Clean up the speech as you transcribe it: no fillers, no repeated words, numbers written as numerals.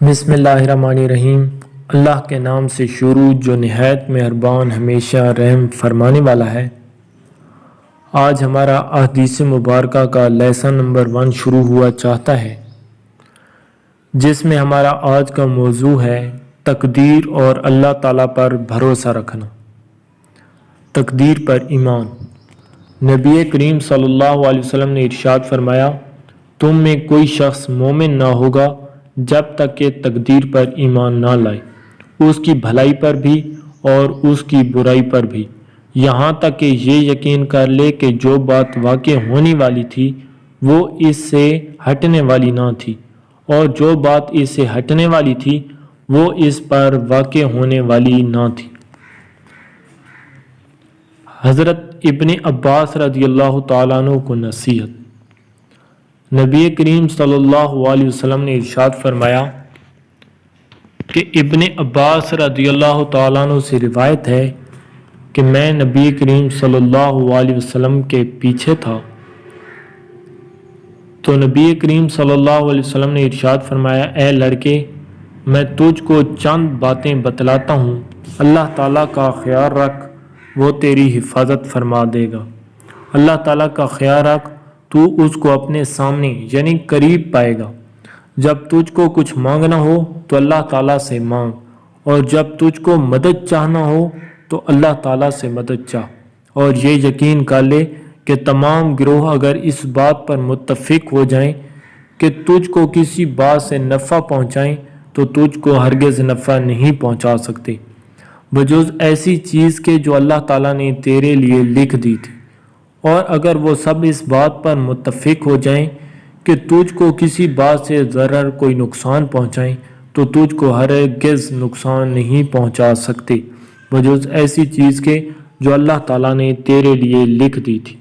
بسم اللہ الرحمن الرحیم۔ اللہ کے نام سے شروع جو نہایت مہربان ہمیشہ رحم فرمانے والا ہے۔ آج ہمارا احادیث مبارکہ کا لیسن نمبر 1 شروع ہوا چاہتا ہے، جس میں ہمارا آج کا موضوع ہے تقدیر اور اللہ تعالیٰ پر بھروسہ رکھنا۔ تقدیر پر ایمان۔ نبی کریم صلی اللہ علیہ وسلم نے ارشاد فرمایا، تم میں کوئی شخص مومن نہ ہوگا جب تک کہ تقدیر پر ایمان نہ لائے، اس کی بھلائی پر بھی اور اس کی برائی پر بھی، یہاں تک کہ یہ یقین کر لے کہ جو بات واقع ہونے والی تھی وہ اس سے ہٹنے والی نہ تھی، اور جو بات اس سے ہٹنے والی تھی وہ اس پر واقع ہونے والی نہ تھی۔ حضرت ابن عباس رضی اللہ تعالیٰ عنہ کو نصیحت۔ نبی کریم صلی اللہ علیہ وسلم نے ارشاد فرمایا کہ ابن عباس رضی اللہ تعالیٰ عنہ سے روایت ہے کہ میں نبی کریم صلی اللہ علیہ وسلم کے پیچھے تھا تو نبی کریم صلی اللہ علیہ وسلم نے ارشاد فرمایا، اے لڑکے، میں تجھ کو چند باتیں بتلاتا ہوں، اللہ تعالیٰ کا خیال رکھ، وہ تیری حفاظت فرما دے گا۔ اللہ تعالیٰ کا خیال رکھ، تو اس کو اپنے سامنے یعنی قریب پائے گا۔ جب تجھ کو کچھ مانگنا ہو تو اللہ تعالیٰ سے مانگ، اور جب تجھ کو مدد چاہنا ہو تو اللہ تعالیٰ سے مدد چاہ، اور یہ یقین کر لے کہ تمام گروہ اگر اس بات پر متفق ہو جائیں کہ تجھ کو کسی بات سے نفع پہنچائیں تو تجھ کو ہرگز نفع نہیں پہنچا سکتے بجز ایسی چیز کے جو اللہ تعالیٰ نے تیرے لیے لکھ دی تھی، اور اگر وہ سب اس بات پر متفق ہو جائیں کہ تجھ کو کسی بات سے ضرر کوئی نقصان پہنچائیں تو تجھ کو ہرگز نقصان نہیں پہنچا سکتے بجز ایسی چیز کے جو اللہ تعالیٰ نے تیرے لیے لکھ دی تھی۔